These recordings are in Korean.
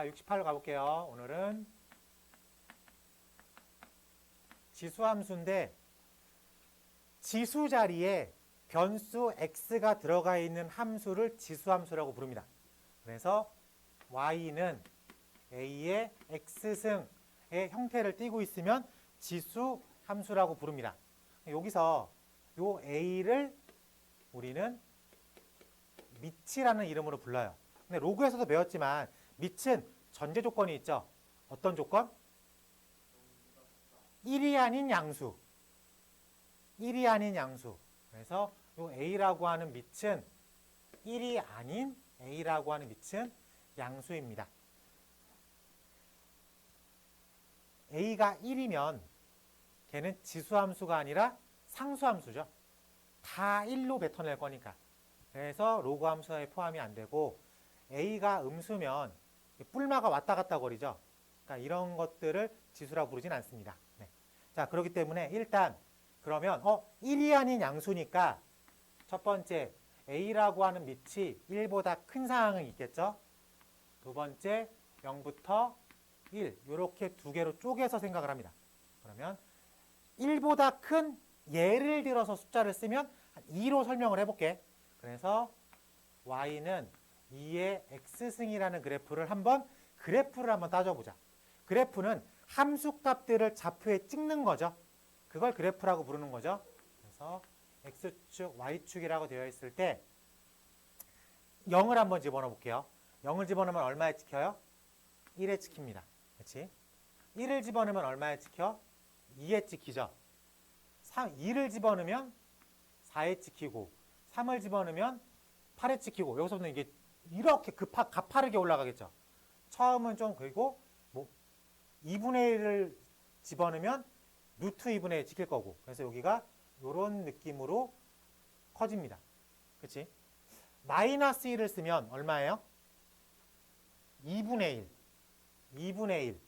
자, 68로 가볼게요. 오늘은 지수함수인데 지수 자리에 변수 x가 들어가 있는 함수를 지수함수라고 부릅니다. 그래서 y는 a의 x승의 형태를 띠고 있으면 지수함수라고 부릅니다. 여기서 요 a를 우리는 밑이라는 이름으로 불러요. 근데 로그에서도 배웠지만 밑은 전제 조건이 있죠. 어떤 조건? 1이 아닌 양수. 1이 아닌 양수. 그래서 요 a라고 하는 밑은 1이 아닌 a라고 하는 밑은 양수입니다. a가 1이면 걔는 지수함수가 아니라 상수함수죠. 다 1로 뱉어낼 거니까. 그래서 로그 함수에 포함이 안 되고 a가 음수면 뿔마가 왔다 갔다 거리죠. 그러니까 이런 것들을 지수라고 부르진 않습니다. 네. 자, 그렇기 때문에 일단 그러면 1이 아닌 양수니까 첫 번째 a라고 하는 밑이 1보다 큰 상황은 있겠죠. 두 번째 0부터 1 이렇게 두 개로 쪼개서 생각을 합니다. 그러면 1보다 큰 예를 들어서 숫자를 쓰면 2로 설명을 해볼게. 그래서 y는 2의 x승이라는 그래프를 한번 따져보자. 그래프는 함수값들을 좌표에 찍는 거죠. 그걸 그래프라고 부르는 거죠. 그래서 x축, y축이라고 되어 있을 때 0을 한번 집어넣어 볼게요. 0을 집어넣으면 얼마에 찍혀요? 1에 찍힙니다. 그렇지? 1을 집어넣으면 얼마에 찍혀? 2에 찍히죠. 2를 집어넣으면 4에 찍히고 3을 집어넣으면 8에 찍히고 여기서부터는 이게 이렇게 가파르게 올라가겠죠. 처음은 좀 그리고 2분의 1을 집어넣으면 루트 2분의 1 찍힐 거고 그래서 여기가 이런 느낌으로 커집니다. 그치? 마이너스 1을 쓰면 얼마예요? 2분의 1, 2분의 1,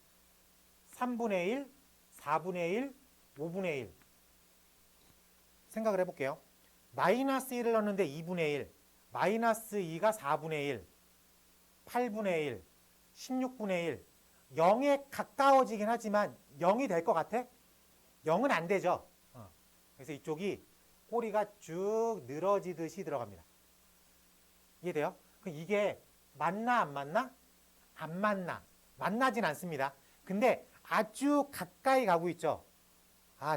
3분의 1, 4분의 1, 5분의 1 생각을 해볼게요. 마이너스 1을 넣는데 2분의 1, 마이너스 2가 4분의 1, 8분의 1, 16분의 1 0에 가까워지긴 하지만 0이 될 것 같아? 0은 안 되죠. 그래서 이쪽이 꼬리가 쭉 늘어지듯이 들어갑니다. 이해돼요? 그럼 이게 맞나 안 맞나? 안 맞나. 만나진 않습니다. 근데 아주 가까이 가고 있죠.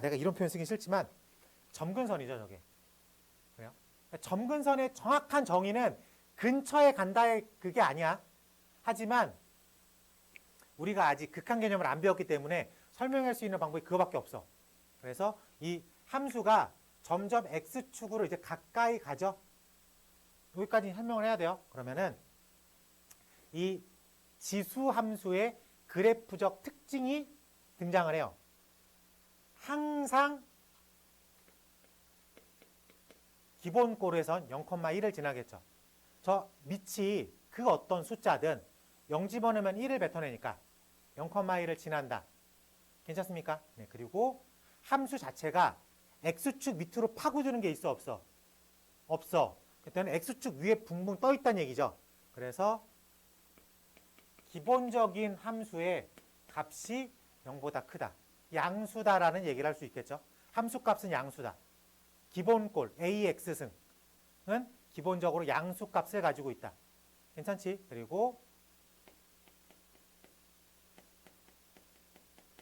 내가 이런 표현 쓰긴 싫지만 점근선이죠, 저게. 그래요? 점근선의 정확한 정의는 근처에 간다의 그게 아니야. 하지만 우리가 아직 극한 개념을 안 배웠기 때문에 설명할 수 있는 방법이 그거밖에 없어. 그래서 이 함수가 점점 x축으로 이제 가까이 가죠. 여기까지 설명을 해야 돼요. 그러면은 이 지수 함수의 그래프적 특징이 등장을 해요. 항상 기본꼴에선 0,1을 지나겠죠. 저 밑이 그 어떤 숫자든 0 집어넣으면 1을 뱉어내니까 0,1을 지난다. 괜찮습니까? 네, 그리고 함수 자체가 x축 밑으로 파고드는 게 있어 없어? 없어. 그때는 x축 위에 붕붕 떠 있다는 얘기죠. 그래서 기본적인 함수의 값이 0보다 크다. 양수다라는 얘기를 할 수 있겠죠. 함수값은 양수다. 기본꼴 AX승은 기본적으로 양수값을 가지고 있다. 괜찮지? 그리고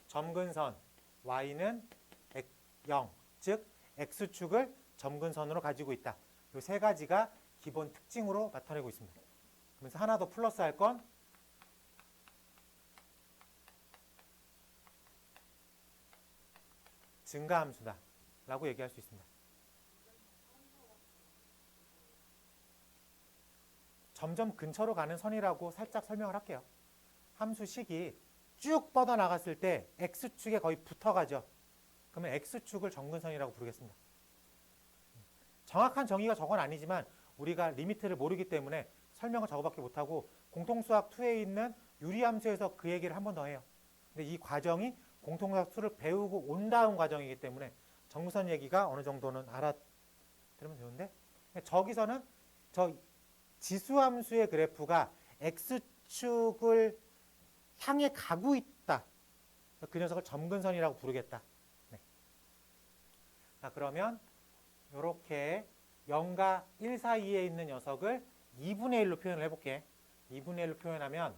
점근선 y는 0, 즉 x축을 점근선으로 가지고 있다. 이 세 가지가 기본 특징으로 나타내고 있습니다. 그러면서 하나 더 플러스 할 건 증가함수다 라고 얘기할 수 있습니다. 점점 근처로 가는 선이라고 살짝 설명을 할게요. 함수식이 쭉 뻗어나갔을 때 x축에 거의 붙어가죠. 그러면 x축을 점근선이라고 부르겠습니다. 정확한 정의가 저건 아니지만 우리가 리미트를 모르기 때문에 설명을 저거밖에 못하고 공통수학 2에 있는 유리함수에서 그 얘기를 한 번 더 해요. 근데 이 과정이 공통수학 2를 배우고 온 다음 과정이기 때문에 점근선 얘기가 어느 정도는 알아들으면 되는데 저기서는 저 지수함수의 그래프가 x축을 향해 가고 있다. 그 녀석을 점근선이라고 부르겠다. 네. 자, 그러면 이렇게 0과 1 사이에 있는 녀석을 2분의 1로 표현을 해볼게. 2분의 1로 표현하면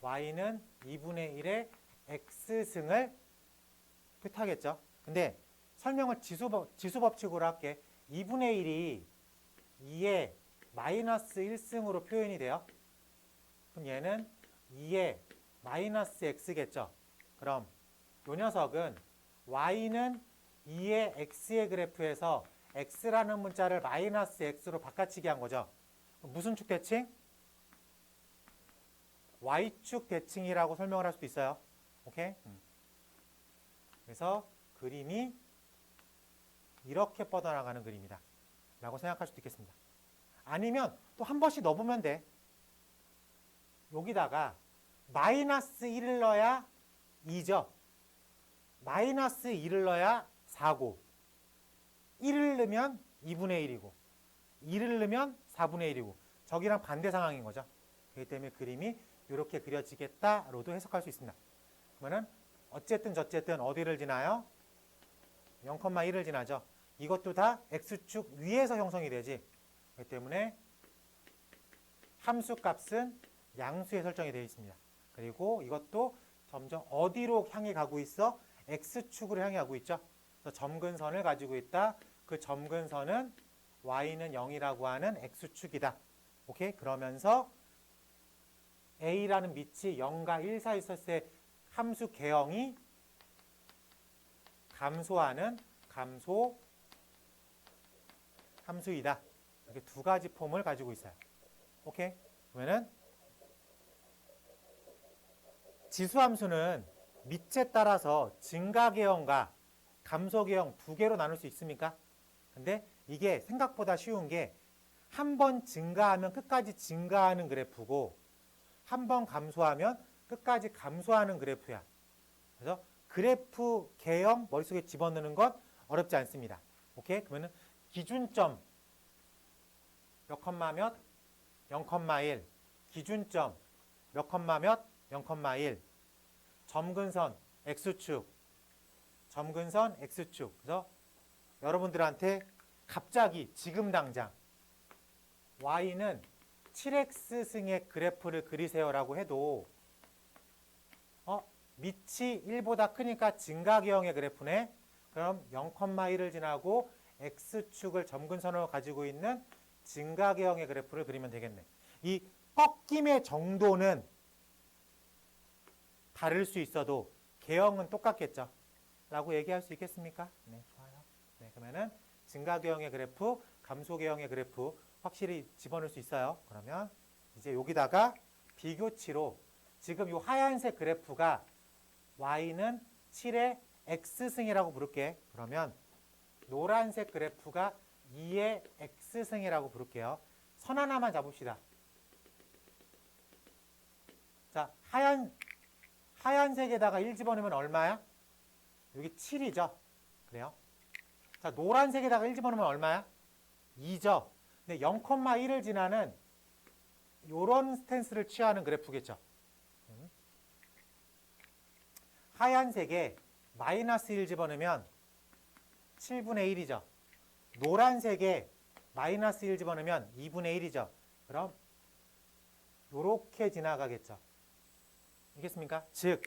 y는 2분의 1의 x승을 뜻하겠죠. 근데 설명을 지수법칙으로 할게. 2분의 1이 2의 마이너스 1승으로 표현이 돼요. 그럼 얘는 2의 마이너스 x겠죠. 그럼 이 녀석은 y는 2의 x의 그래프에서 x라는 문자를 마이너스 x로 바꿔치기 한 거죠. 무슨 축 대칭? y축 대칭이라고 설명을 할 수도 있어요. 오케이? 그래서 그림이 이렇게 뻗어나가는 그림이다 라고 생각할 수도 있겠습니다. 아니면 또 한 번씩 넣어보면 돼. 여기다가 마이너스 1을 넣어야 2죠. 마이너스 1을 넣어야 4고 1을 넣으면 2분의 1이고 2를 넣으면 4분의 1이고 저기랑 반대 상황인 거죠. 그렇기 때문에 그림이 이렇게 그려지겠다로도 해석할 수 있습니다. 그러면 어쨌든 저쨌든 어디를 지나요? 0,1을 지나죠. 이것도 다 x축 위에서 형성이 되지. 그렇기 때문에 함수 값은 양수에 설정이 되어 있습니다. 그리고 이것도 점점 어디로 향해 가고 있어? x축으로 향해 가고 있죠. 그래서 점근선을 가지고 있다. 그 점근선은 y는 0이라고 하는 x축이다. 오케이? 그러면서 a라는 밑이 0과 1 사이 있었을 때 함수 개형이 감소하는 감소 함수이다. 이렇게 두 가지 폼을 가지고 있어요. 오케이? 그러면은 지수함수는 밑에 따라서 증가계형과 감소계형 두 개로 나눌 수 있습니까? 근데 이게 생각보다 쉬운 게 한 번 증가하면 끝까지 증가하는 그래프고 한 번 감소하면 끝까지 감소하는 그래프야. 그래서 그래프 개형 머릿속에 집어넣는 건 어렵지 않습니다. 오케이? 그러면은 기준점 몇 컴마 몇? 0,1 기준점 몇 컴마 몇? 0,1 점근선 x축 점근선 x축. 그래서 여러분들한테 갑자기 지금 당장 y는 7x승의 그래프를 그리세요라고 해도 밑이 1보다 크니까 증가계형의 그래프네. 그럼 0,1을 지나고 x축을 점근선으로 가지고 있는 증가계형의 그래프를 그리면 되겠네. 이 꺾임의 정도는 다를 수 있어도 계형은 똑같겠죠. 라고 얘기할 수 있겠습니까? 네, 좋아요. 네, 그러면은 증가계형의 그래프, 감소계형의 그래프 확실히 집어넣을 수 있어요. 그러면 이제 여기다가 비교치로 지금 이 하얀색 그래프가 y는 7의 x승이라고 부를게. 그러면 노란색 그래프가 2의 x승이라고 부를게요. 선 하나만 잡읍시다. 자, 하얀색에다가 1 집어넣으면 얼마야? 여기 7이죠. 그래요? 자, 노란색에다가 1 집어넣으면 얼마야? 2죠. 근데 0,1을 지나는 이런 스탠스를 취하는 그래프겠죠. 하얀색에 마이너스 1 집어넣으면 7분의 1이죠. 노란색에 마이너스 1 집어넣으면 2분의 1이죠. 그럼 이렇게 지나가겠죠. 알겠습니까? 즉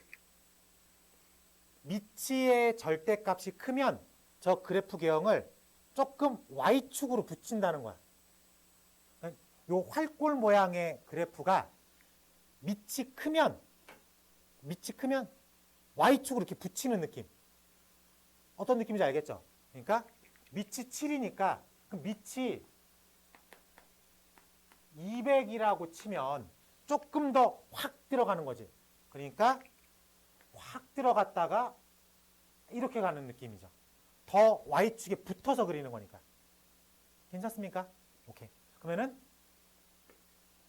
미치의 절대값이 크면 저 그래프 개형을 조금 y축으로 붙인다는 거야. 요 활골 모양의 그래프가 밑이 크면 y축으로 이렇게 붙이는 느낌. 어떤 느낌인지 알겠죠? 그러니까 밑이 7이니까 그 밑이 200이라고 치면 조금 더 확 들어가는 거지. 그러니까 확 들어갔다가 이렇게 가는 느낌이죠. 더 y축에 붙어서 그리는 거니까. 괜찮습니까? 오케이. 그러면은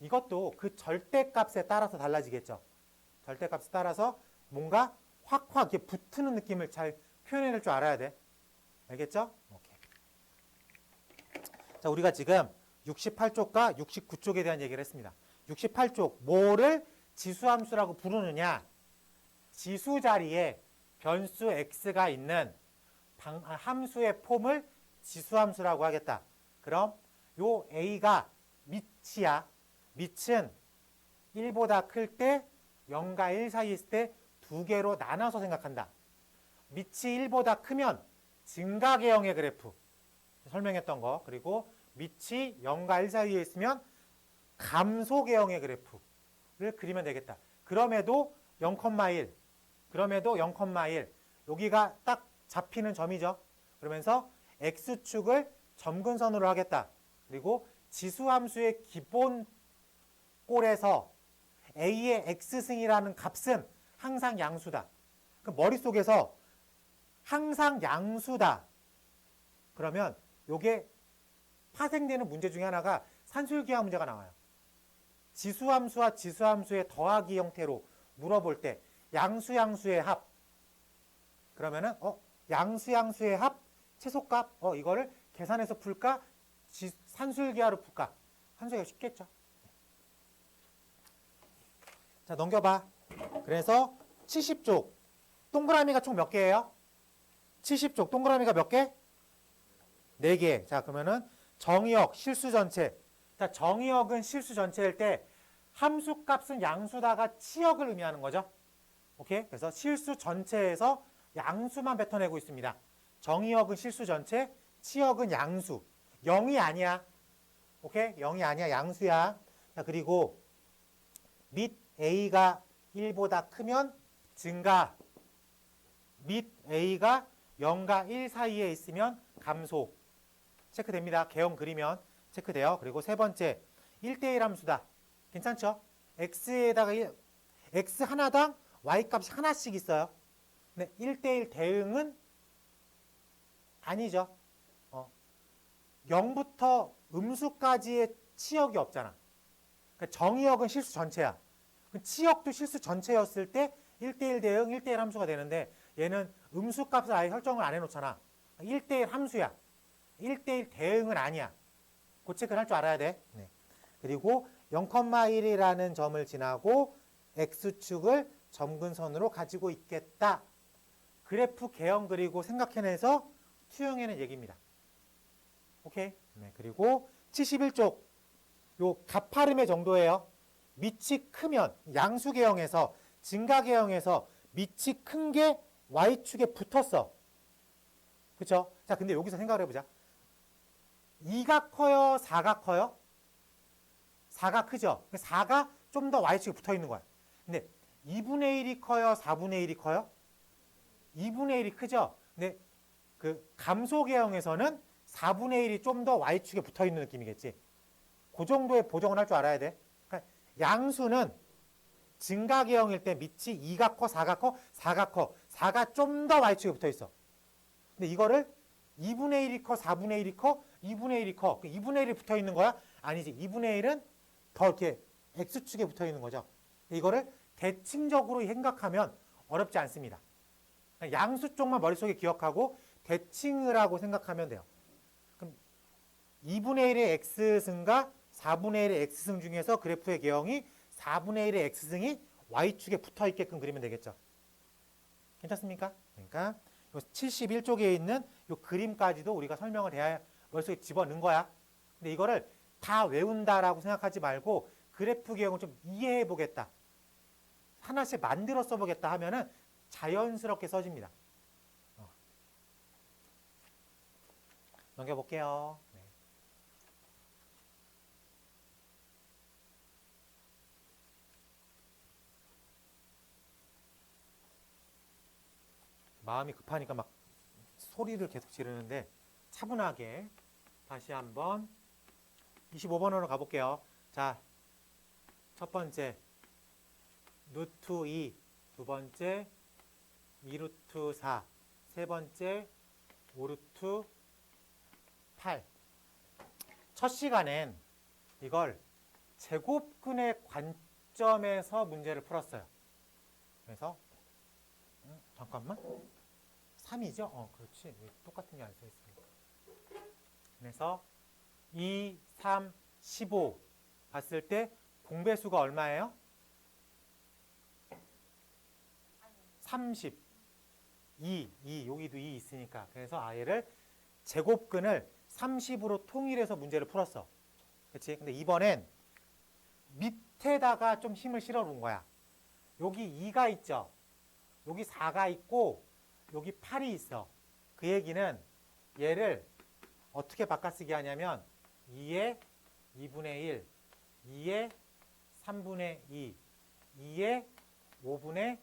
이것도 그 절대값에 따라서 달라지겠죠. 절대값에 따라서 뭔가 확 이렇게 붙는 느낌을 잘 표현해낼 줄 알아야 돼. 알겠죠? 오케이. 자, 우리가 지금 68쪽과 69쪽에 대한 얘기를 했습니다. 68쪽 뭐를 지수함수라고 부르느냐? 지수 자리에 변수 x가 있는 함수의 폼을 지수함수라고 하겠다. 그럼 요 a가 밑이야. 밑은 1보다 클 때 0과 1 사이에 있을 때 두 개로 나눠서 생각한다. 밑이 1보다 크면 증가계형의 그래프 설명했던 거. 그리고 밑이 0과 1 사이에 있으면 감소계형의 그래프를 그리면 되겠다. 그럼에도 0,1 그럼에도 0,1 여기가 딱 잡히는 점이죠. 그러면서 x축을 점근선으로 하겠다. 그리고 지수함수의 기본 꼴에서 a의 x승이라는 값은 항상 양수다. 그 머릿속에서 항상 양수다. 그러면 요게 파생되는 문제 중에 하나가 산술기하 문제가 나와요. 지수함수와 지수함수의 더하기 형태로 물어볼 때 양수의 합 그러면은 양수의 합 최소값 이거를 계산해서 풀까 산술기하로 풀까 산술기하 쉽겠죠. 자 넘겨봐. 그래서 70쪽 동그라미가 총 몇 개예요? 70쪽 동그라미가 몇 개? 4개. 자 그러면은 정의역 실수 전체. 자 정의역은 실수 전체일 때 함수값은 양수다가 치역을 의미하는 거죠. 오케이? 그래서 실수 전체에서 양수만 뱉어내고 있습니다. 정의역은 실수 전체, 치역은 양수. 0이 아니야. 오케이? 0이 아니야. 양수야. 자 그리고 밑 a가 1보다 크면 증가. 밑 a가 0과 1 사이에 있으면 감소. 체크됩니다. 개형 그리면 체크돼요. 그리고 세 번째 1대1 함수다. 괜찮죠? x에다가 x 하나당 y 값이 하나씩 있어요. 근데 1대1 대응은 아니죠. 0부터 음수까지의 치역이 없잖아. 그러니까 정의역은 실수 전체야. 치역도 실수 전체였을 때 1대1 대응 1대1 함수가 되는데 얘는 음수값을 아예 설정을 안 해놓잖아. 1대1 함수야. 1대1 대응은 아니야. 그 체크를 할 줄 알아야 돼. 네. 그리고 0,1이라는 점을 지나고 x축을 점근선으로 가지고 있겠다. 그래프 개형 그리고 생각해내서 투영해낸 얘기입니다. 오케이? 네. 그리고 71쪽 요 가파름의 정도예요. 밑이 크면 양수 개형에서 증가 개형에서 밑이 큰 게 y축에 붙었어. 그쵸? 자, 근데 여기서 생각을 해보자. 2가 커요? 4가 커요? 4가 크죠? 4가 좀 더 y축에 붙어 있는 거야. 근데 2분의 1이 커요? 4분의 1이 커요? 2분의 1이 크죠? 근데 그 감소 개형에서는 4분의 1이 좀 더 y축에 붙어 있는 느낌이겠지. 그 정도의 보정을 할 줄 알아야 돼. 그러니까 양수는 증가 개형일 때 밑이 2가 커, 4가 커, 4가 커. 4가 좀 더 y축에 붙어 있어. 근데 이거를 2분의 1이 커, 4분의 1이 커, 2분의 1이 커. 2분의 1이 붙어 있는 거야? 아니지. 2분의 1은 더 이렇게 x축에 붙어 있는 거죠. 이거를 대칭적으로 생각하면 어렵지 않습니다. 양수 쪽만 머릿속에 기억하고 대칭을 하고 생각하면 돼요. 그럼 2분의 1의 x승과 4분의 1의 x승 중에서 그래프의 개형이 4분의 1의 x승이 y축에 붙어 있게끔 그리면 되겠죠. 괜찮습니까? 그러니까 71쪽에 있는 이 그림까지도 우리가 설명을 해야 머릿속에 집어넣은 거야. 근데 이거를 다 외운다라고 생각하지 말고 그래프 개형을 좀 이해해 보겠다. 하나씩 만들어 써보겠다 하면은 자연스럽게 써집니다. 넘겨볼게요. 네. 마음이 급하니까 막 소리를 계속 지르는데 차분하게 다시 한번 25번으로 가볼게요. 자, 첫 번째 루트 2, 두 번째 2루트 4, 세 번째 5루트 8. 첫 시간엔 이걸 제곱근의 관점에서 문제를 풀었어요. 그래서 잠깐만 3이죠? 그렇지. 똑같은 게 안 써 있으니까. 그래서 2, 3, 15 봤을 때 공배수가 얼마예요? 30, 2, 여기도 2 있으니까. 그래서 얘를 제곱근을 30으로 통일해서 문제를 풀었어. 그치? 근데 이번엔 밑에다가 좀 힘을 실어 놓은 거야. 여기 2가 있죠? 여기 4가 있고, 여기 8이 있어. 그 얘기는 얘를 어떻게 바꿔쓰기 하냐면 2의 2분의 1, 2의 3분의 2, 2의 5분의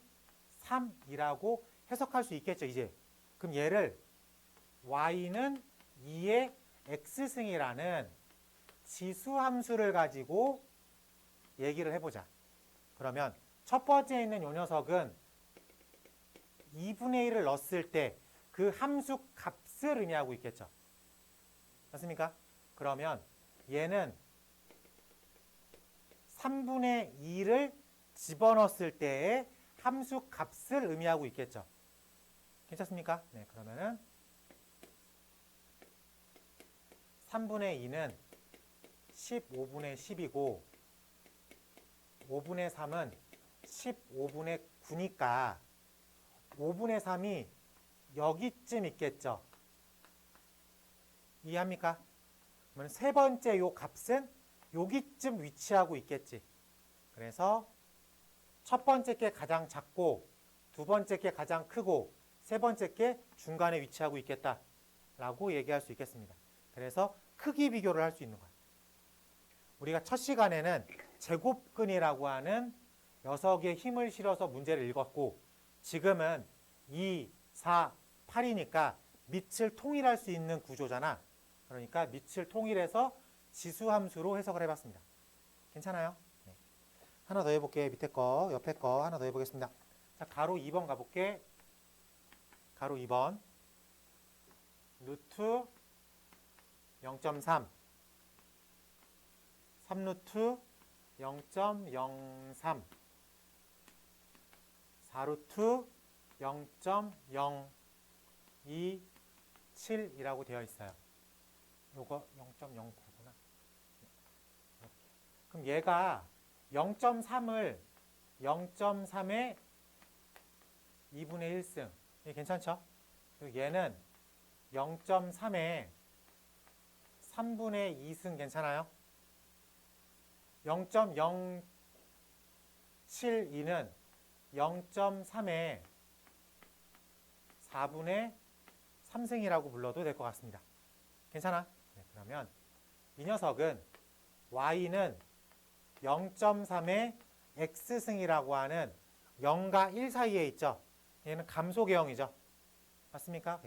3이라고 해석할 수 있겠죠, 이제. 그럼 얘를 y는 2의 x승이라는 지수함수를 가지고 얘기를 해보자. 그러면 첫 번째에 있는 요 녀석은 2분의 1을 넣었을 때 그 함수 값을 의미하고 있겠죠. 맞습니까? 그러면 얘는 3분의 2를 집어넣었을 때의 함수 값을 의미하고 있겠죠. 괜찮습니까? 네, 그러면은 3분의 2는 15분의 10이고 5분의 3은 15분의 9니까 5분의 3이 여기쯤 있겠죠. 이해합니까? 그러면 세 번째 요 값은 여기쯤 위치하고 있겠지. 그래서 첫 번째 게 가장 작고 두 번째 게 가장 크고 세 번째 게 중간에 위치하고 있겠다라고 얘기할 수 있겠습니다. 그래서 크기 비교를 할 수 있는 거예요. 우리가 첫 시간에는 제곱근이라고 하는 녀석에 힘을 실어서 문제를 읽었고 지금은 2, 4, 8이니까 밑을 통일할 수 있는 구조잖아. 그러니까 밑을 통일해서 지수함수로 해석을 해봤습니다. 괜찮아요? 네. 하나 더 해볼게. 밑에 거, 옆에 거 하나 더 해보겠습니다. 자, 가로 2번 가볼게. 가로 2번. 루트 0.3 3루트 0.03 4루트 0.027이라고 되어 있어요. 요거 0.09구나. 그럼 얘가 0.3을 0.3의 2분의 1승. 이게 괜찮죠? 그리고 얘는 0.3의 3분의 2승 괜찮아요? 0.072는 0.3의 4분의 3승이라고 불러도 될 것 같습니다. 괜찮아? 네, 그러면 이 녀석은 y는 0.3의 x승이라고 하는 0과 1 사이에 있죠. 얘는 감소계형이죠. 맞습니까?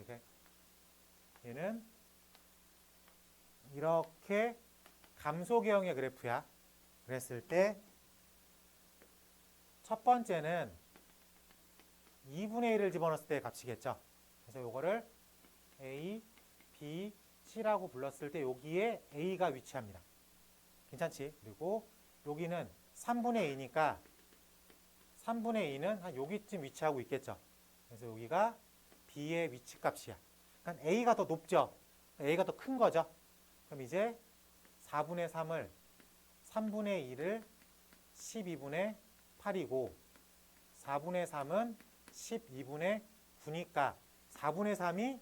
얘는 이렇게 감소계형의 그래프야. 그랬을 때 첫 번째는 2분의 1을 집어넣었을 때의 값이겠죠. 그래서 요거를 A, B, C라고 불렀을 때 여기에 A가 위치합니다. 괜찮지? 그리고 여기는 3분의 2니까 3분의 2는 한 여기쯤 위치하고 있겠죠. 그래서 여기가 B의 위치값이야. 그러니까 A가 더 높죠. A가 더 큰 거죠. 그럼 이제 4분의 3을 3분의 2를 12분의 8이고 4분의 3은 12분의 9니까 4분의 3이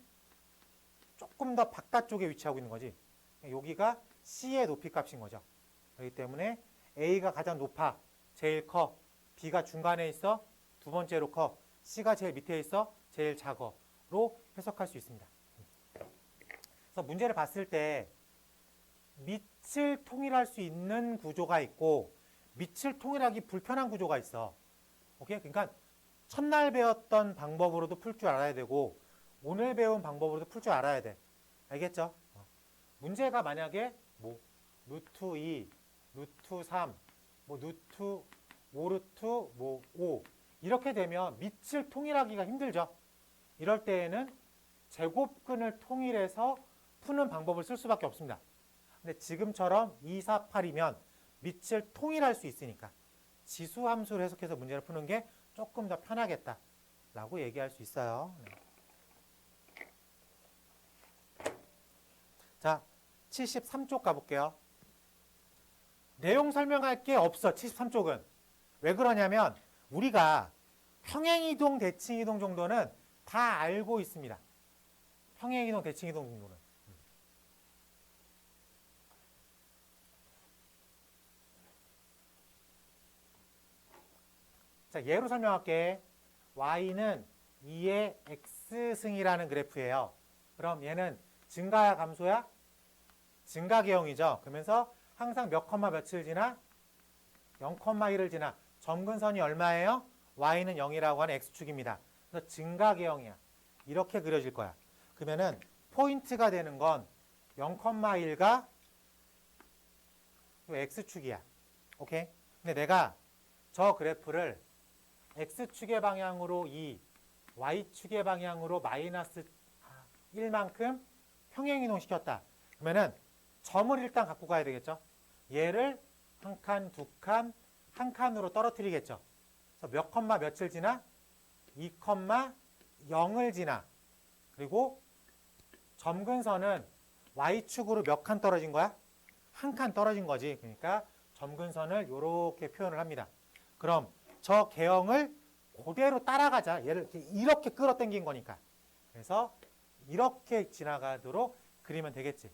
조금 더 바깥쪽에 위치하고 있는 거지. 여기가 C의 높이 값인 거죠. 그렇기 때문에 A가 가장 높아, 제일 커. B가 중간에 있어, 두 번째로 커. C가 제일 밑에 있어, 제일 작어로 해석할 수 있습니다. 그래서 문제를 봤을 때 밑을 통일할 수 있는 구조가 있고 밑을 통일하기 불편한 구조가 있어. 오케이? 그러니까 첫날 배웠던 방법으로도 풀 줄 알아야 되고 오늘 배운 방법으로도 풀 줄 알아야 돼. 알겠죠? 문제가 만약에 뭐 루트 2, 루트 3, 뭐 루트 5루트 뭐 5 이렇게 되면 밑을 통일하기가 힘들죠. 이럴 때에는 제곱근을 통일해서 푸는 방법을 쓸 수밖에 없습니다. 근데 지금처럼 2, 4, 8이면 밑을 통일할 수 있으니까 지수함수를 해석해서 문제를 푸는 게 조금 더 편하겠다라고 얘기할 수 있어요. 자, 73쪽 가볼게요. 내용 설명할 게 없어, 73쪽은. 왜 그러냐면 우리가 평행이동, 대칭이동 정도는 다 알고 있습니다. 평행이동, 대칭이동 정도는. 자, 예로 설명할게. y는 2의 x승이라는 그래프예요. 그럼 얘는 증가야, 감소야? 증가계형이죠. 그러면서 항상 몇 컴마 며칠 지나? 0,1을 지나. 점근선이 얼마예요? y는 0이라고 하는 x축입니다. 그래서 증가계형이야. 이렇게 그려질 거야. 그러면은 포인트가 되는 건 0,1과 x축이야. 오케이? 근데 내가 저 그래프를 x축의 방향으로 2, y축의 방향으로 마이너스 1만큼 평행이동시켰다. 그러면은 점을 일단 갖고 가야 되겠죠. 얘를 한 칸, 두 칸, 한 칸으로 떨어뜨리겠죠. 그래서 몇 컴마 며칠 지나? 2, 0을 지나. 그리고 점근선은 y축으로 몇 칸 떨어진 거야? 한 칸 떨어진 거지. 그러니까 점근선을 이렇게 표현을 합니다. 그럼 저 개형을 그대로 따라가자. 얘를 이렇게 끌어당긴 거니까. 그래서 이렇게 지나가도록 그리면 되겠지.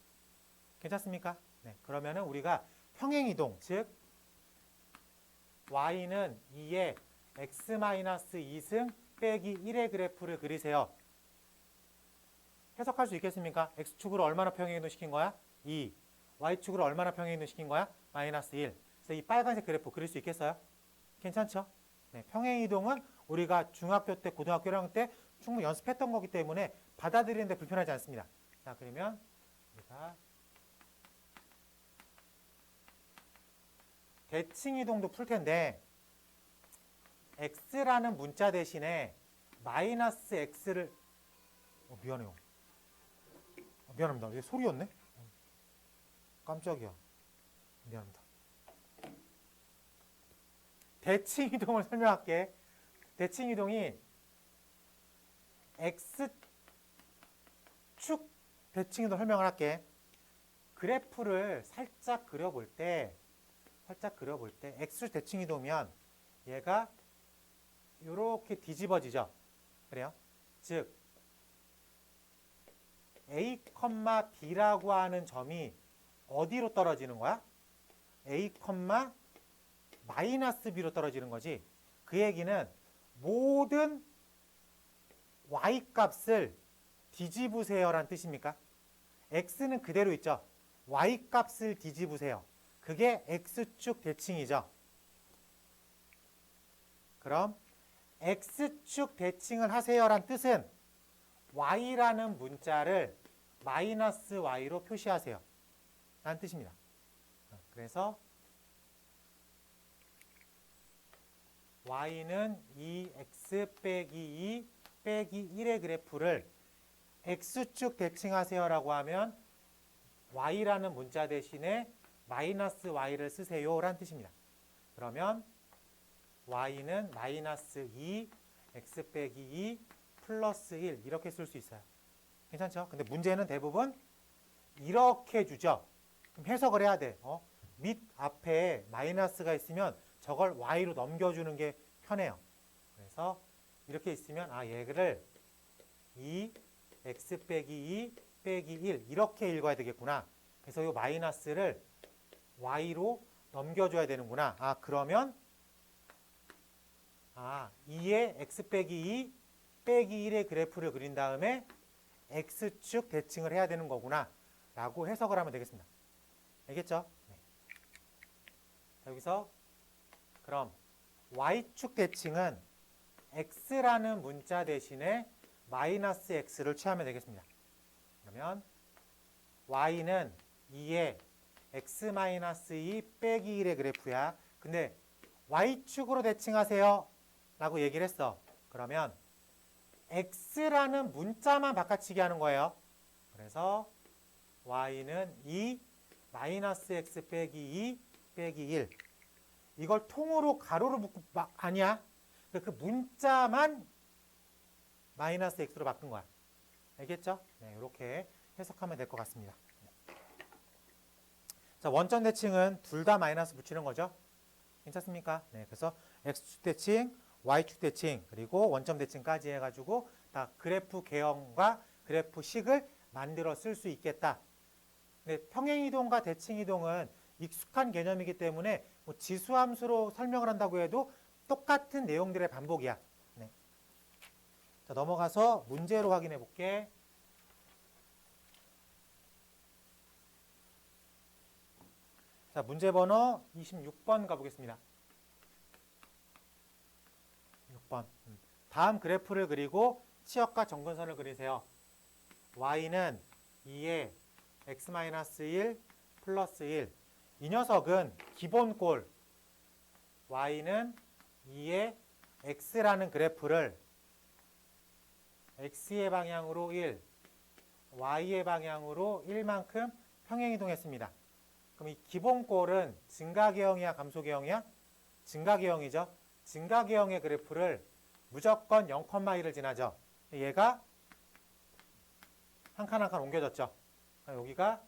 괜찮습니까? 네, 그러면은 우리가 평행이동, 즉 y는 2의 x-2승 빼기 1의 그래프를 그리세요. 해석할 수 있겠습니까? x축으로 얼마나 평행이동 시킨 거야? 2. y축으로 얼마나 평행이동 시킨 거야? 마이너스 1. 그래서 이 빨간색 그래프 그릴 수 있겠어요? 괜찮죠? 네, 평행이동은 우리가 중학교 때, 고등학교 1학년 때 충분히 연습했던 거기 때문에 받아들이는데 불편하지 않습니다. 자, 그러면 우리가 대칭이동도 풀 텐데 x라는 문자 대신에 마이너스 x를 미안해요. 미안합니다. 이게 소리였네? 깜짝이야. 미안합니다. 대칭이동을 설명할게. 대칭이동이 x축 대칭이동 설명을 할게. 그래프를 살짝 그려볼 때 x축 대칭이동이면 얘가 이렇게 뒤집어지죠. 그래요? 즉 a, b라고 하는 점이 어디로 떨어지는 거야? a, 마이너스 b로 떨어지는 거지. 그 얘기는 모든 y 값을 뒤집으세요 라는 뜻입니까? x는 그대로 있죠. y 값을 뒤집으세요. 그게 x축 대칭이죠. 그럼 x축 대칭을 하세요 라는 뜻은 y라는 문자를 마이너스 y로 표시하세요 라는 뜻입니다. 그래서 y는 2x 빼기 2 빼기 1의 그래프를 x축 대칭하세요 라고 하면 y라는 문자 대신에 마이너스 y를 쓰세요 라는 뜻입니다. 그러면 y는 마이너스 2 x 빼기 2 플러스 1 이렇게 쓸 수 있어요. 괜찮죠? 근데 문제는 대부분 이렇게 주죠. 그럼 해석을 해야 돼. 밑 앞에 마이너스가 있으면 저걸 y로 넘겨주는 게 편해요. 그래서 이렇게 있으면 얘를 2 x 빼기 2 빼기 1 이렇게 읽어야 되겠구나. 그래서 이 마이너스를 y로 넘겨줘야 되는구나. 그러면 2의 x 빼기 2 빼기 1의 그래프를 그린 다음에 x축 대칭을 해야 되는 거구나 라고 해석을 하면 되겠습니다. 알겠죠? 네. 여기서 그럼 y축 대칭은 x라는 문자 대신에 마이너스 x를 취하면 되겠습니다. 그러면 y는 2의 x-2 빼기 1의 그래프야. 근데 y축으로 대칭하세요 라고 얘기를 했어. 그러면 x라는 문자만 바꿔치기 하는 거예요. 그래서 y는 2 마이너스 x 빼기 2 빼기 1 이걸 통으로 가로로 묶고 아니야. 그 문자만 마이너스 x로 바꾼 거야. 알겠죠? 네, 이렇게 해석하면 될 것 같습니다. 자, 원점 대칭은 둘 다 마이너스 붙이는 거죠. 괜찮습니까? 네, 그래서 x축 대칭 y축 대칭 그리고 원점 대칭까지 해가지고 다 그래프 개형과 그래프식을 만들어 쓸 수 있겠다. 근데 평행이동과 대칭이동은 익숙한 개념이기 때문에 뭐 지수함수로 설명을 한다고 해도 똑같은 내용들의 반복이야. 네. 자, 넘어가서 문제로 확인해 볼게. 자, 문제 번호 26번 가보겠습니다. 6번. 다음 그래프를 그리고 치역과 점근선을 그리세요. y는 2에 x-1 플러스 1. 이 녀석은 기본꼴 y는 2에 x라는 그래프를 x의 방향으로 1, y의 방향으로 1만큼 평행이동했습니다. 그럼 이 기본꼴은 증가계형이야, 감소계형이야? 증가계형이죠. 증가계형의 그래프를 무조건 0,1을 지나죠. 얘가 한 칸 한 칸 옮겨졌죠. 여기가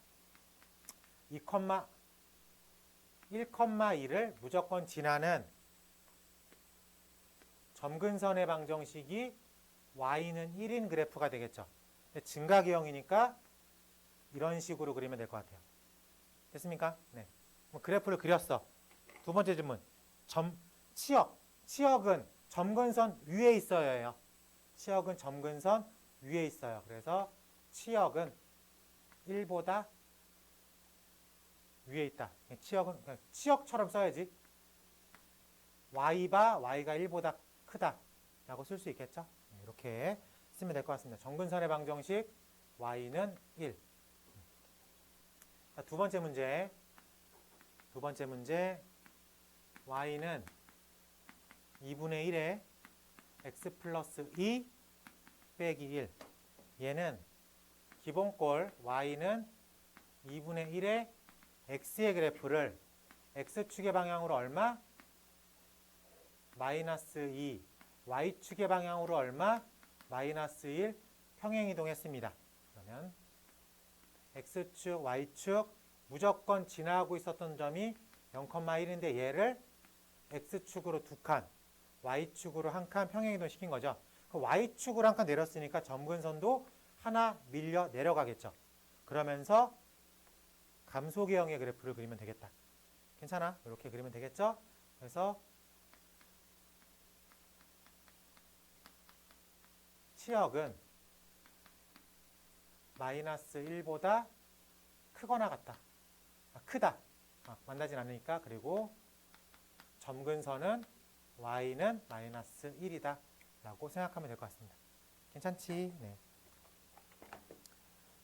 1,2를 무조건 지나는 점근선의 방정식이 y는 1인 그래프가 되겠죠. 증가계형이니까 이런 식으로 그리면 될 것 같아요. 됐습니까? 네. 그래프를 그렸어. 두 번째 질문. 치역. 치역은 점근선 위에 있어야 해요. 치역은 점근선 위에 있어요. 그래서 치역은 1보다 위에 있다. 치역은 그냥 치역처럼 써야지. y가 1보다 크다 라고 쓸 수 있겠죠. 이렇게 쓰면 될 것 같습니다. 점근선의 방정식 y는 1. 자, 두 번째 문제. y는 2분의 1에 x 플러스 2 빼기 1. 얘는 기본꼴 y는 2분의 1에 x의 그래프를 x축의 방향으로 얼마? 마이너스 2. y축의 방향으로 얼마? 마이너스 1 평행이동했습니다. 그러면 x축, y축 무조건 지나고 있었던 점이 0,1인데 얘를 x축으로 2칸, y축으로 1칸 평행이동 시킨 거죠. y축으로 1칸 내렸으니까 점근선도 하나 밀려 내려가겠죠. 그러면서 감소계형의 그래프를 그리면 되겠다. 괜찮아? 이렇게 그리면 되겠죠? 그래서 치역은 마이너스 1보다 크거나 같다. 크다. 만나진 않으니까. 그리고 점근선은 y는 마이너스 1이다 라고 생각하면 될 것 같습니다. 괜찮지? 네.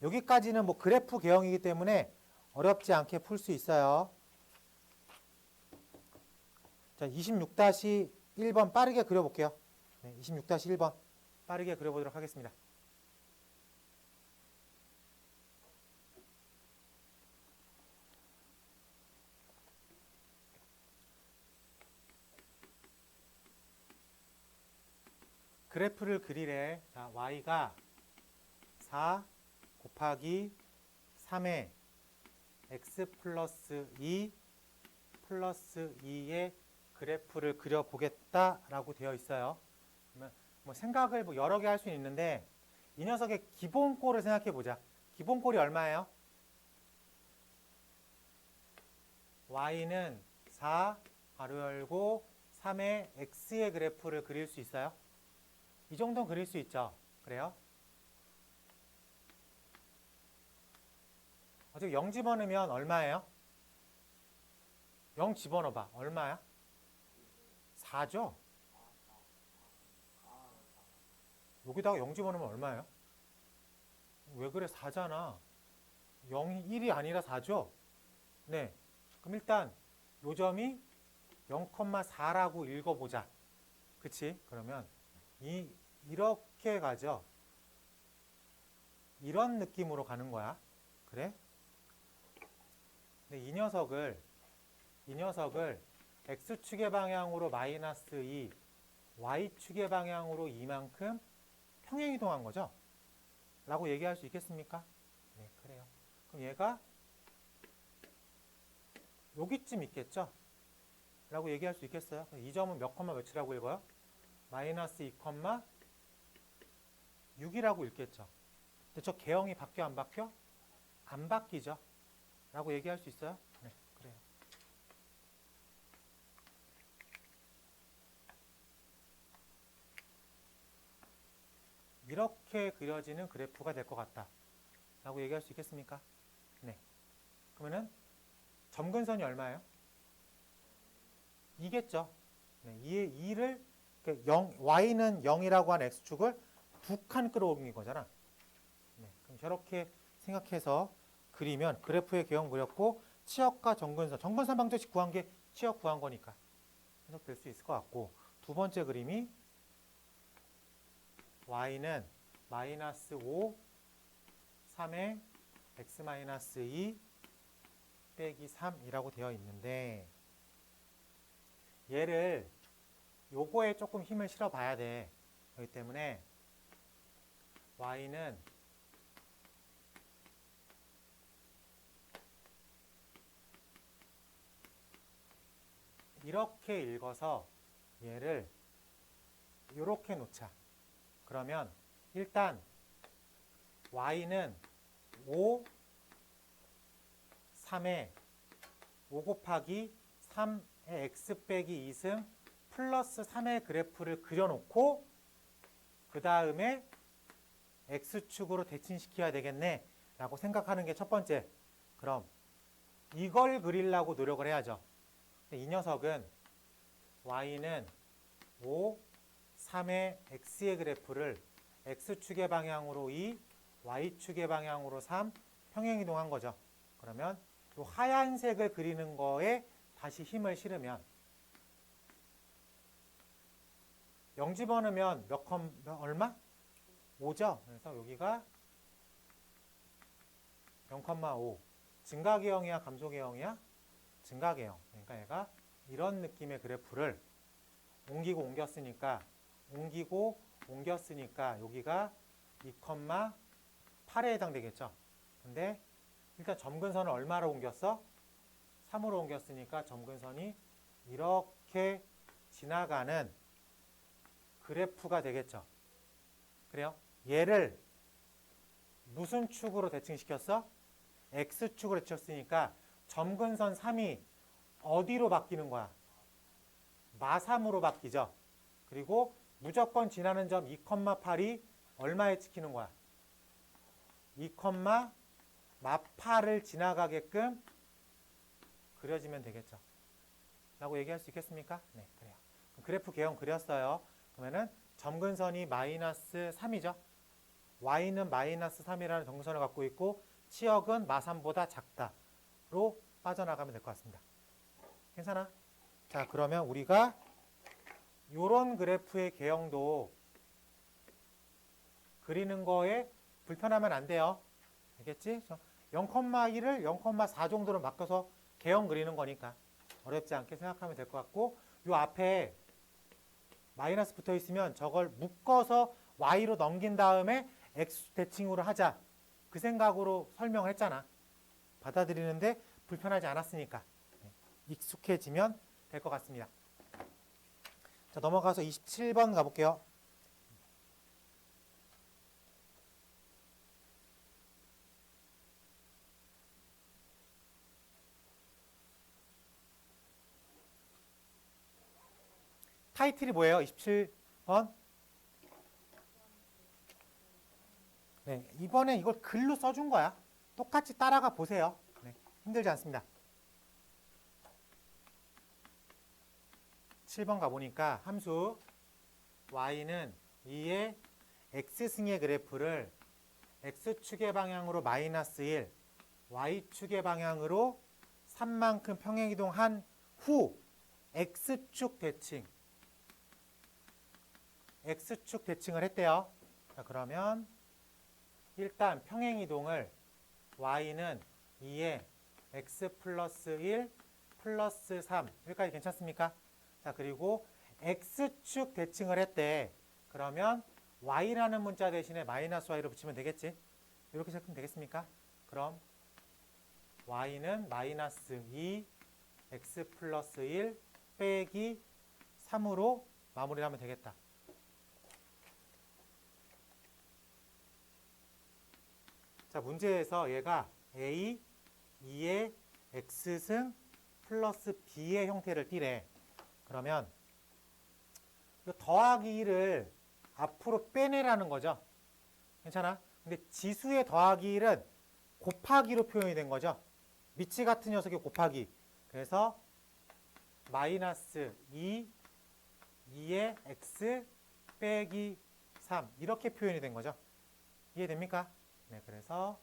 여기까지는 뭐 그래프 개형이기 때문에 어렵지 않게 풀 수 있어요. 자, 26-1번 빠르게 그려볼게요. 네, 26-1번 빠르게 그려보도록 하겠습니다. 그래프를 그리래. 자, y가 4 곱하기 3의 x 플러스 2 플러스 2의 그래프를 그려보겠다라고 되어 있어요. 그러면 뭐 생각을 뭐 여러 개 할 수 있는데 이 녀석의 기본꼴을 생각해 보자. 기본꼴이 얼마예요? y는 4 가로 열고 3의 x의 그래프를 그릴 수 있어요? 이 정도는 그릴 수 있죠. 그래요? 어차피 0 집어넣으면 얼마예요? 0 집어넣어봐. 얼마야? 4죠? 여기다가 0 집어넣으면 얼마예요? 왜 그래? 4잖아. 0이 1이 아니라 4죠? 네. 그럼 일단 요 점이 0,4라고 읽어보자. 그치? 그러면 이렇게 가죠. 이런 느낌으로 가는 거야. 그래? 근데 이 녀석을 x축의 방향으로 마이너스 2, y축의 방향으로 이만큼 평행이동한 거죠? 라고 얘기할 수 있겠습니까? 네, 그래요. 그럼 얘가 여기쯤 있겠죠? 라고 얘기할 수 있겠어요? 이 점은 몇 콤마 몇이라고 읽어요? 마이너스 2,6이라고 읽겠죠. 근데 저 개형이 바뀌어 안 바뀌어? 안 바뀌죠. 라고 얘기할 수 있어요? 네, 그래요. 이렇게 그려지는 그래프가 될 것 같다. 라고 얘기할 수 있겠습니까? 네. 그러면은 점근선이 얼마예요? 2겠죠. 네, 2를 y는 0이라고 한 x축을 두 칸 끌어올린 거잖아. 네, 그럼 저렇게 생각해서 그리면 그래프의 개형 그렸고 치역과 점근선, 점근선 방정식 구한 게 치역 구한 거니까 해석될 수 있을 것 같고, 두 번째 그림이 y는 마이너스 5, 3에 x 마이너스 2 빼기 3이라고 되어 있는데, 얘를 요거에 조금 힘을 실어 봐야 돼. 그렇기 때문에 y는 이렇게 읽어서 얘를 이렇게 놓자. 그러면 일단 y는 5, 3에 5 곱하기 3의 x 빼기 2승 플러스 3의 그래프를 그려놓고 그 다음에 x축으로 대칭시켜야 되겠네 라고 생각하는 게 첫 번째. 그럼 이걸 그리려고 노력을 해야죠. 이 녀석은 y는 5, 3의 x의 그래프를 x축의 방향으로 2, y축의 방향으로 3 평행이동한 거죠. 그러면 이 하얀색을 그리는 거에 다시 힘을 실으면 0 집어넣으면 얼마? 5죠. 그래서 여기가 0,5. 증가계형이야 감소계형이야? 증가계형. 그러니까 얘가 이런 느낌의 그래프를 옮기고 옮겼으니까 여기가 2,8에 해당되겠죠. 근데 일단 점근선을 얼마로 옮겼어? 3으로 옮겼으니까 점근선이 이렇게 지나가는 그래프가 되겠죠. 그래요? 얘를 무슨 축으로 대칭시켰어? x축으로 대칭시켰으니까 점근선 3이 어디로 바뀌는 거야? 마3으로 바뀌죠. 그리고 무조건 지나는 점 2,8이 얼마에 찍히는 거야? 2,8을 지나가게끔 그려지면 되겠죠. 라고 얘기할 수 있겠습니까? 네, 그래요. 그래프 개형 그렸어요. 그러면은 점근선이 마이너스 3이죠. y는 마이너스 3이라는 점근선을 갖고 있고 치역은 마3보다 작다로 빠져나가면 될 것 같습니다. 괜찮아? 자, 그러면 우리가 이런 그래프의 개형도 그리는 거에 불편하면 안 돼요. 알겠지? 0,1을 0,4 정도로 바꿔서 개형 그리는 거니까 어렵지 않게 생각하면 될 것 같고, 이 앞에 마이너스 붙어 있으면 저걸 묶어서 y로 넘긴 다음에 x 대칭으로 하자. 그 생각으로 설명을 했잖아. 받아들이는데 불편하지 않았으니까 익숙해지면 될 것 같습니다. 자, 넘어가서 27번 가볼게요. 타이틀이 뭐예요? 27번. 네, 이번에 이걸 글로 써준 거야. 똑같이 따라가 보세요. 네, 힘들지 않습니다. 7번 가보니까 함수 y는 2의 x승의 그래프를 x축의 방향으로 마이너스 1, y축의 방향으로 3만큼 평행이동한 후 x축 대칭을 했대요. 자, 그러면 일단 평행이동을 y는 2의 x 플러스 1 플러스 3 여기까지 괜찮습니까? 자, 그리고 x축 대칭을 했대. 그러면 y라는 문자 대신에 마이너스 y로 붙이면 되겠지? 이렇게 생각하면 되겠습니까? 그럼 y는 마이너스 2 x 플러스 1 빼기 3으로 마무리를 하면 되겠다. 자, 문제에서 얘가 A, 2의 X승 플러스 B의 형태를 띠래. 그러면 이 더하기 1을 앞으로 빼내라는 거죠. 괜찮아? 근데 지수의 더하기 1은 곱하기로 표현이 된 거죠. 미치 같은 녀석의 곱하기. 그래서 마이너스 2의 X 빼기 3 이렇게 표현이 된 거죠. 이해됩니까? 네, 그래서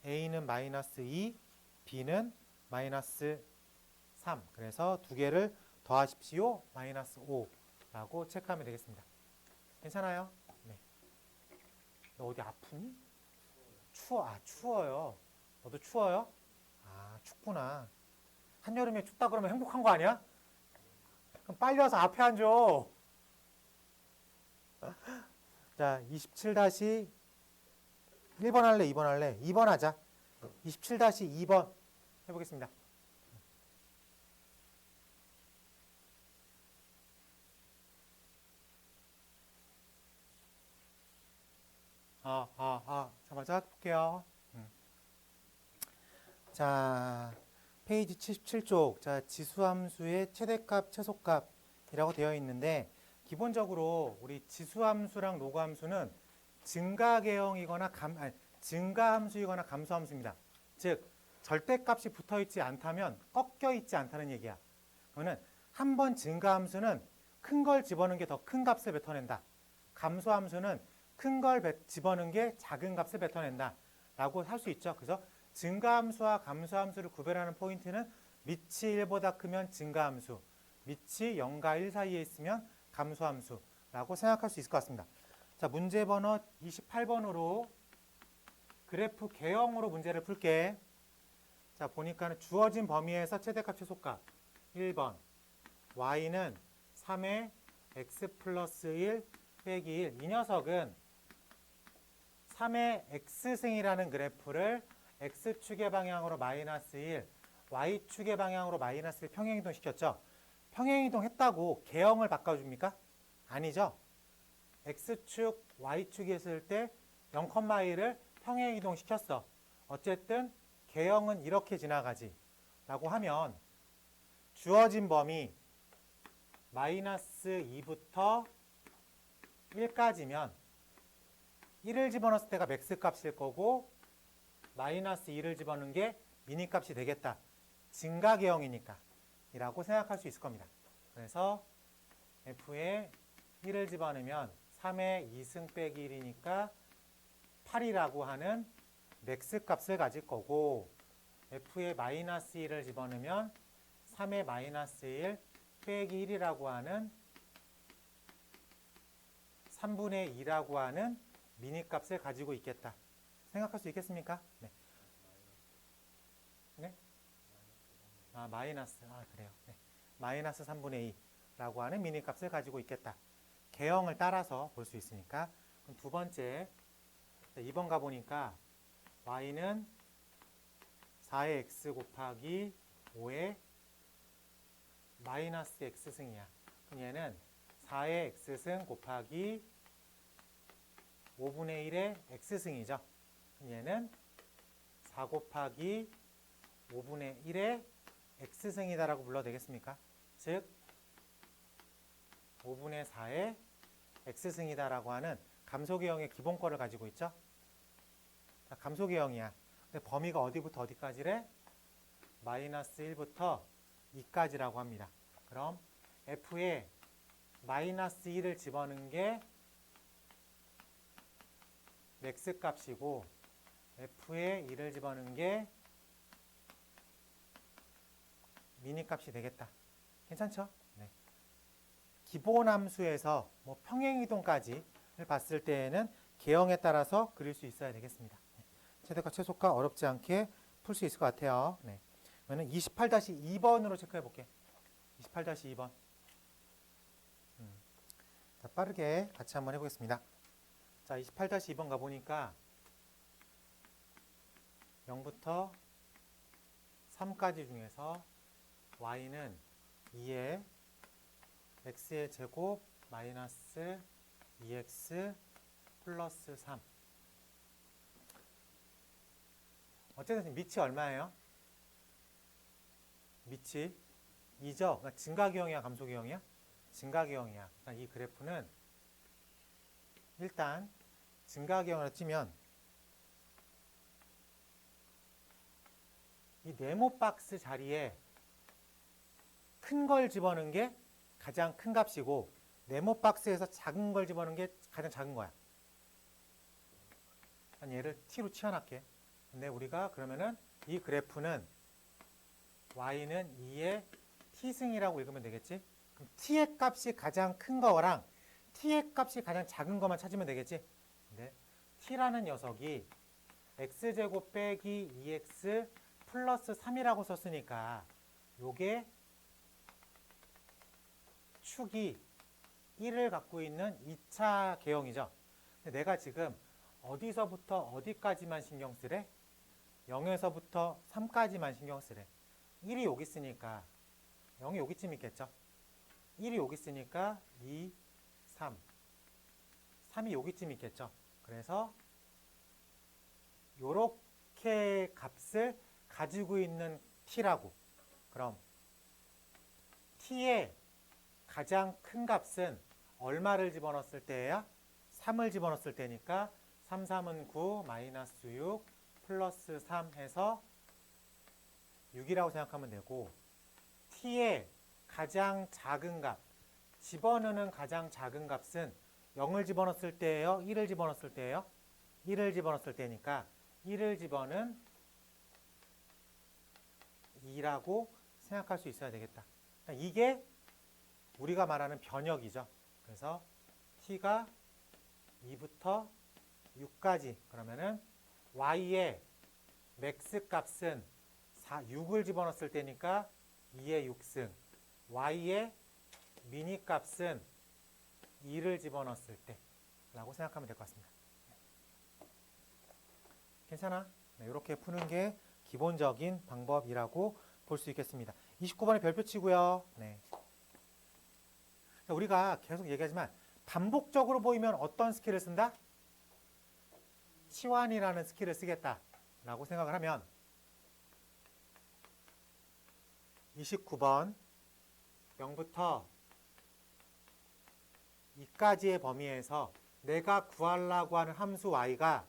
A는 마이너스 2, B는 마이너스 3. 그래서 두 개를 더하십시오. 마이너스 5라고 체크하면 되겠습니다. 괜찮아요? 네. 너 어디 아프니? 추워요. 너도 추워요? 아, 춥구나. 한여름에 춥다 그러면 행복한 거 아니야? 그럼 빨리 와서 앞에 앉아. 자, 27-1번 할래, 2번 할래? 2번 하자. 27-2번 해보겠습니다. 자, 먼저 볼게요. 자, 페이지 77쪽. 자, 지수함수의 최대값, 최소값이라고 되어 있는데, 기본적으로 우리 지수함수랑 노구함수는 증가계형이거나 증가함수이거나 감소함수입니다. 즉, 절대값이 붙어있지 않다면 꺾여 있지 않다는 얘기야. 그러면 한 번 증가함수는 큰 걸 집어넣은 게 더 큰 값을 뱉어낸다. 감소함수는 큰 걸 집어넣은 게 작은 값을 뱉어낸다. 라고 할 수 있죠. 그래서 증가함수와 감소함수를 구별하는 포인트는 밑이 1보다 크면 증가함수, 밑이 0과 1 사이에 있으면 감소함수라고 생각할 수 있을 것 같습니다. 자, 문제 번호 28번으로 그래프 개형으로 문제를 풀게. 자, 보니까 주어진 범위에서 최대값, 최소값 1번 y는 3의 x 플러스 1 빼기 1. 이 녀석은 3의 x승이라는 그래프를 x축의 방향으로 마이너스 1, y축의 방향으로 마이너스 1 평행이동 시켰죠. 평행이동 했다고 개형을 바꿔줍니까? 아니죠. x축, y축이 했을 때 0,1을 평행이동 시켰어. 어쨌든 개형은 이렇게 지나가지 라고 하면 주어진 범위 마이너스 2부터 1까지면 1을 집어넣었을 때가 맥스 값일 거고 마이너스 2를 집어넣은 게 미니 값이 되겠다. 증가계형이니까 이라고 생각할 수 있을 겁니다. 그래서 F에 1을 집어넣으면 3의 2승 빼기 1이니까 8이라고 하는 맥스 값을 가질 거고 F에 마이너스 1을 집어넣으면 3의 마이너스 1 빼기 1이라고 하는 3분의 2라고 하는 미니 값을 가지고 있겠다. 생각할 수 있겠습니까? 네. 네? 마이너스. 그래요. 네. 마이너스 3분의 2라고 하는 미니 값을 가지고 있겠다. 개형을 따라서 볼 수 있으니까. 그럼 두 번째, 2번 가보니까 y는 4의 x 곱하기 5의 마이너스 x승이야. 그럼 얘는 4의 x승 곱하기 5분의 1의 x승이죠. 얘는 4 곱하기 5분의 1의 x승이다라고 불러도 되겠습니까? 즉 5분의 4의 x승이다라고 하는 감소계형의 기본권을 가지고 있죠. 감소계형이야. 근데 범위가 어디부터 어디까지래? 마이너스 1부터 2까지라고 합니다. 그럼 f에 마이너스 1을 집어넣은 게 맥스 값이고 f에 1을 집어넣은 게 미니 값이 되겠다. 괜찮죠? 네. 기본 함수에서 뭐 평행이동까지를 봤을 때에는 개형에 따라서 그릴 수 있어야 되겠습니다. 네. 최대값, 최소값 어렵지 않게 풀 수 있을 것 같아요. 네. 그러면 28-2번으로 체크해 볼게. 28-2번. 자, 빠르게 같이 한번 해보겠습니다. 자, 28-2번 가보니까 0부터 3까지 중에서 y는 2의 x의 제곱 마이너스 2x 플러스 3. 어쨌든 밑이 얼마예요? 밑이 2죠? 그러니까 증가기형이야, 감소기형이야? 증가기형이야. 그러니까 이 그래프는 일단 증가기형으로 찌면 이 네모 박스 자리에 큰 걸 집어넣은 게 가장 큰 값이고 네모 박스에서 작은 걸 집어넣은 게 가장 작은 거야. 얘를 t로 치워놨게. 근데 우리가 그러면은 이 그래프는 y는 2의 t승이라고 읽으면 되겠지? 그럼 t의 값이 가장 큰 거랑 t의 값이 가장 작은 것만 찾으면 되겠지? 근데 t라는 녀석이 x제곱 빼기 2x 플러스 3이라고 썼으니까 요게 축이 1을 갖고 있는 2차 개형이죠. 근데 내가 지금 어디서부터 어디까지만 신경 쓰래? 0에서부터 3까지만 신경 쓰래. 1이 여기 있으니까 0이 여기쯤 있겠죠. 1이 여기 있으니까 2, 3. 3이 여기쯤 있겠죠. 그래서 요렇게 값을 가지고 있는 t라고. 그럼 t의 가장 큰 값은 얼마를 집어넣었을 때야? 3을 집어넣었을 때니까 3, 3은 9, 마이너스 6, 플러스 3 해서 6이라고 생각하면 되고 t의 가장 작은 값, 집어넣는 가장 작은 값은 0을 집어넣었을 때예요? 1을 집어넣었을 때예요? 1을 집어넣었을 때니까 1을 집어넣은 2라고 생각할 수 있어야 되겠다. 그러니까 이게 우리가 말하는 변역이죠. 그래서 t가 2부터 6까지 그러면은 y의 맥스 값은 6을 집어넣었을 때니까 2의 6승, y의 미니 값은 2를 집어넣었을 때라고 생각하면 될 것 같습니다. 괜찮아? 네, 이렇게 푸는 게 기본적인 방법이라고 볼 수 있겠습니다. 29번에 별표 치고요. 네. 우리가 계속 얘기하지만 반복적으로 보이면 어떤 스킬을 쓴다? 치환이라는 스킬을 쓰겠다라고 생각을 하면 29번 0부터 2까지의 범위에서 내가 구하려고 하는 함수 y가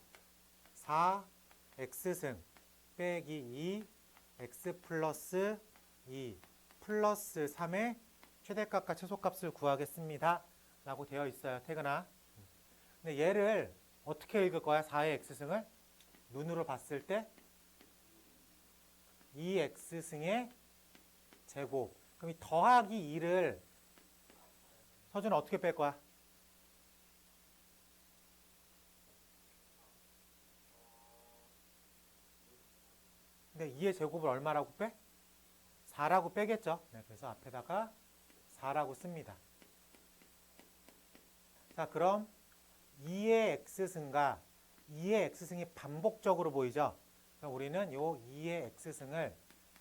4x승 빼기 2 x 플러스 2 플러스 3의 최대값과 최소값을 구하겠습니다 라고 되어 있어요. 태근아. 근데 얘를 어떻게 읽을 거야? 4의 x승을 눈으로 봤을 때 2x승의 제곱. 그럼 이 더하기 2를 서준은 어떻게 뺄 거야? 근데 2의 제곱을 얼마라고 빼? 4라고 빼겠죠. 네, 그래서 앞에다가 4라고 씁니다. 자, 그럼 2의 x승과 2의 x승이 반복적으로 보이죠? 그럼 우리는 요 2의 x승을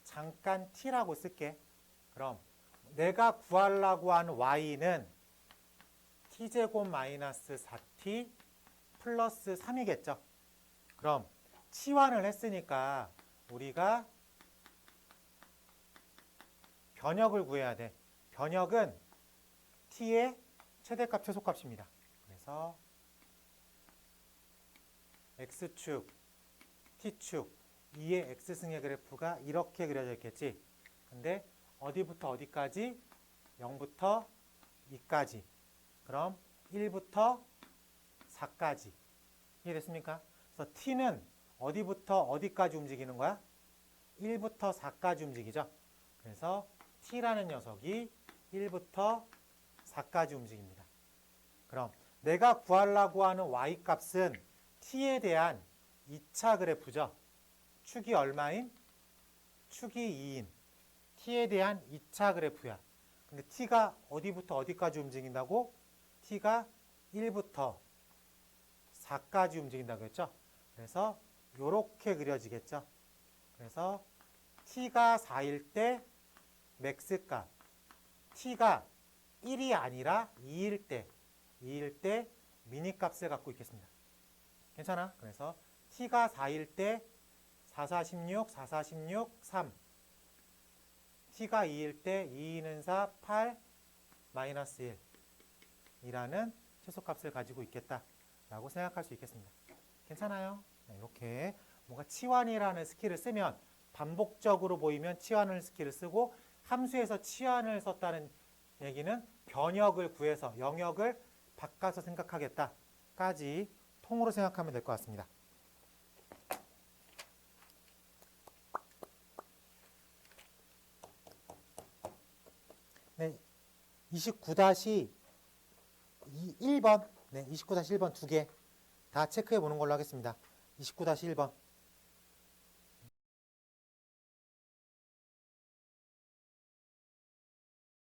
잠깐 t라고 쓸게. 그럼 내가 구하려고 하는 y는 t제곱 마이너스 4t 플러스 3이겠죠. 그럼 치환을 했으니까 우리가 변역을 구해야 돼. 변역은 t의 최대값, 최소값입니다. 그래서 x축, t축, 2의 x승의 그래프가 이렇게 그려져 있겠지. 근데 어디부터 어디까지? 0부터 2까지. 그럼 1부터 4까지. 이해됐습니까? 그래서 t는 어디부터 어디까지 움직이는 거야? 1부터 4까지 움직이죠. 그래서 t라는 녀석이 1부터 4까지 움직입니다. 그럼 내가 구하려고 하는 y값은 t에 대한 2차 그래프죠. 축이 얼마인? 축이 2인 t에 대한 2차 그래프야. 근데 t가 어디부터 어디까지 움직인다고? t가 1부터 4까지 움직인다고 했죠. 그래서 이렇게 그려지겠죠. 그래서 t가 4일 때 맥스값, t가 1이 아니라 2일 때 미니 값을 갖고 있겠습니다. 괜찮아? 그래서 t가 4일 때 4, 4, 16, 4, 4, 16, 3. t가 2일 때 2, 2는 4, 8, 마이너스 1 이라는 최소값을 가지고 있겠다라고 생각할 수 있겠습니다. 괜찮아요? 네, 이렇게 뭔가 치환이라는 스킬을 쓰면 반복적으로 보이면 치환을 스킬을 쓰고 함수에서 치환을 썼다는 얘기는 변역을 구해서 영역을 바꿔서 생각하겠다까지 통으로 생각하면 될 것 같습니다. 네, 29-1번 네, 29-1번 두 개 다 체크해 보는 걸로 하겠습니다. 29-1번